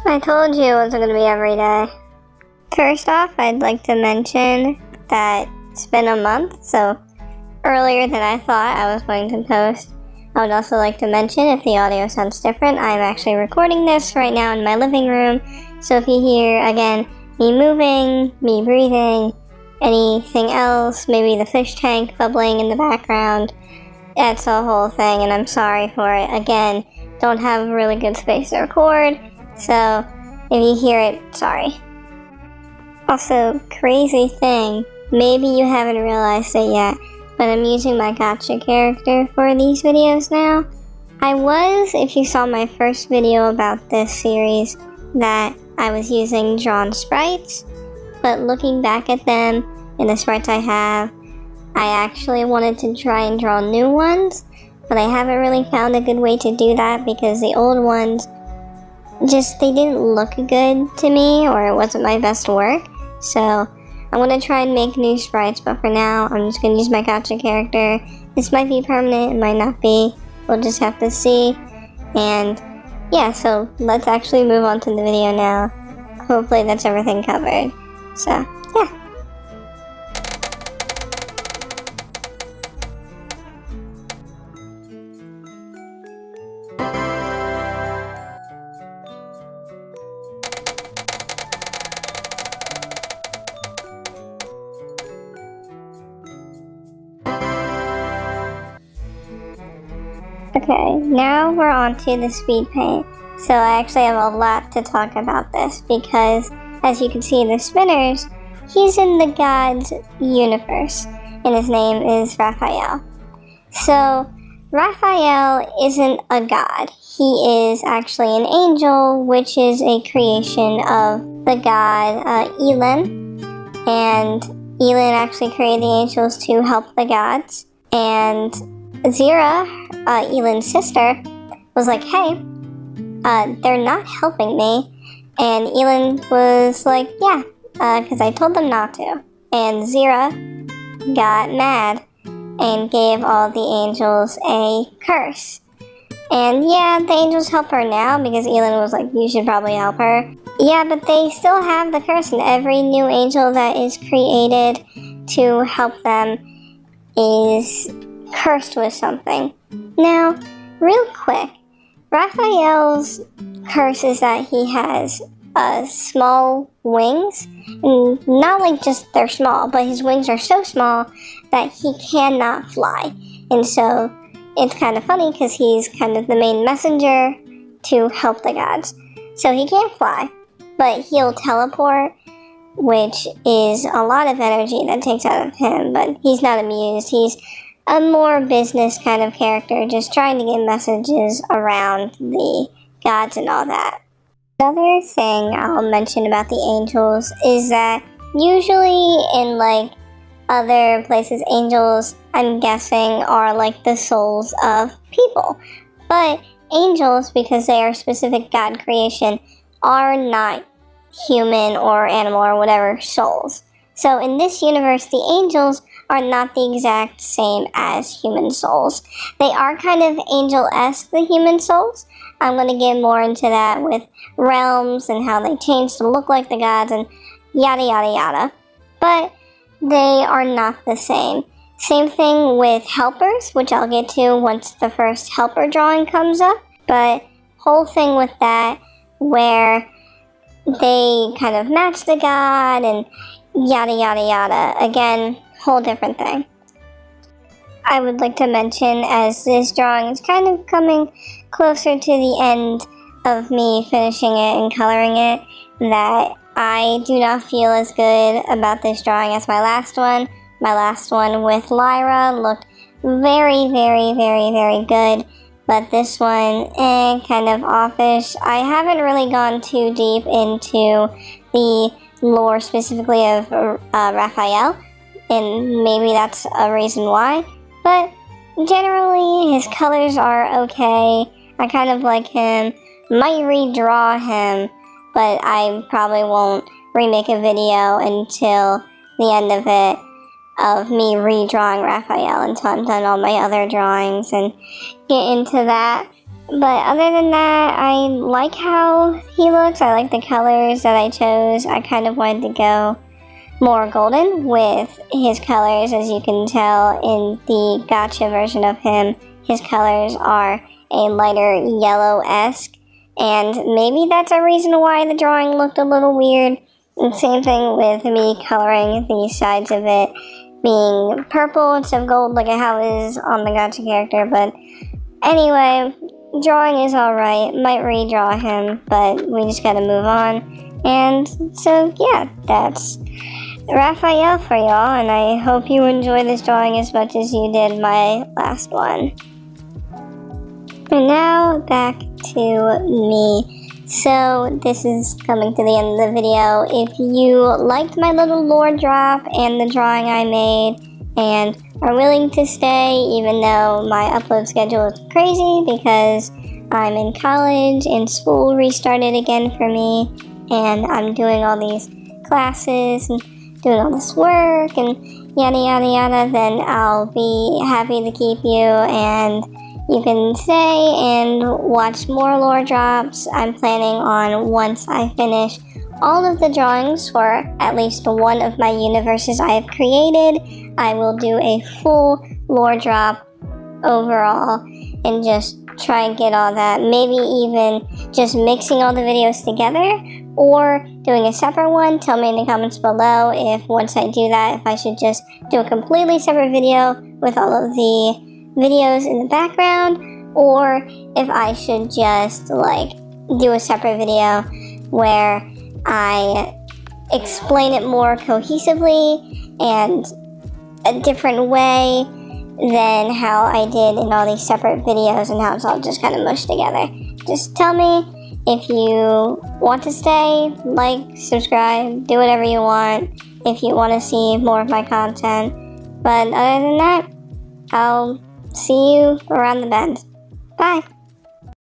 I told you it wasn't going to be every day. First off, I'd like to mention that it's been a month, so earlier than I thought I was going to post. I would also like to mention, if the audio sounds different, I'm actually recording this right now in my living room, so if you hear, again, me moving, me breathing, anything else, maybe the fish tank bubbling in the background, that's a whole thing, and I'm sorry for it. Again, don't have really good space to record, so if you hear it, sorry. Also, crazy thing, maybe you haven't realized it yet, but I'm using my Gacha character for these videos now. I was, if you saw my first video about this series, that I was using drawn sprites, but looking back at them and the sprites I have, I actually wanted to try and draw new ones, but I haven't really found a good way to do that because the old ones they didn't look good to me, or it wasn't my best work. So I'm going to try and make new sprites, but for now I'm just going to use my Gacha character. This might be permanent, it might not be, we'll just have to see. And yeah, so let's actually move on to the video now. Hopefully that's everything covered. So yeah. Okay, now we're on to the speed paint. So I actually have a lot to talk about this because, as you can see, the spinners, he's in the God's universe, and his name is Raphael. So Raphael isn't a god. He is actually an angel, which is a creation of the god Elin. And Elin actually created the angels to help the gods. And Zira, Elin's sister, was like, hey, they're not helping me. And Elin was like, yeah, because I told them not to. And Zira got mad and gave all the angels a curse. And yeah, the angels help her now because Elin was like, you should probably help her. Yeah, but they still have the curse, and every new angel that is created to help them is cursed with something. Now, real quick, Raphael's curse is that he has small wings. And not like just they're small, but his wings are so small that he cannot fly. And so it's kind of funny because he's kind of the main messenger to help the gods. So he can't fly, but he'll teleport, which is a lot of energy that takes out of him, but he's not amused. He's a more business kind of character, just trying to get messages around the gods and all that. Another thing I'll mention about the angels is that usually in like other places, angels, I'm guessing, are like the souls of people. But angels, because they are specific god creation, are not human or animal or whatever souls. So in this universe, the angels are not the exact same as human souls. They are kind of angel-esque, the human souls. I'm going to get more into that with realms and how they change to look like the gods and yada yada yada. But they are not the same. Same thing with helpers, which I'll get to once the first helper drawing comes up. But whole thing with that where they kind of match the god and yada yada yada. Again, whole different thing. I would like to mention, as this drawing is kind of coming closer to the end of me finishing it and coloring it, that I do not feel as good about this drawing as my last one. My last one with Lyra looked very, very, very, very good, but this one, kind of offish. I haven't really gone too deep into the lore specifically of Raphael, and maybe that's a reason why, but generally his colors are okay. I kind of like him. Might redraw him, but I probably won't remake a video until the end of it, of me redrawing Raphael, until I'm done all my other drawings and get into that. But other than that, I like how he looks. I like the colors that I chose. I kind of wanted to go more golden with his colors. As you can tell in the Gacha version of him, his colors are a lighter yellow-esque. And maybe that's a reason why the drawing looked a little weird. And same thing with me coloring the sides of it being purple instead of gold like how it is on the Gacha character. But anyway, drawing is alright. Might redraw him, but we just gotta move on. And so yeah, that's Raphael for y'all, and I hope you enjoy this drawing as much as you did my last one. And now back to me. So this is coming to the end of the video. If you liked my little lore drop and the drawing I made and are willing to stay even though my upload schedule is crazy because I'm in college and school restarted again for me and I'm doing all these classes and doing all this work and yada yada yada, then I'll be happy to keep you and you can stay and watch more lore drops. I'm planning on, once I finish all of the drawings for at least one of my universes I have created, I will do a full lore drop overall and just try and get all that. Maybe even just mixing all the videos together or doing a separate one. Tell me in the comments below if once I do that, if I should just do a completely separate video with all of the videos in the background, or if I should just like do a separate video where I explain it more cohesively and a different way than how I did in all these separate videos and how it's all just kind of mushed together. Just tell me if you want to stay, like, subscribe, do whatever you want if you want to see more of my content. But other than that, I'll see you around the bend. Bye!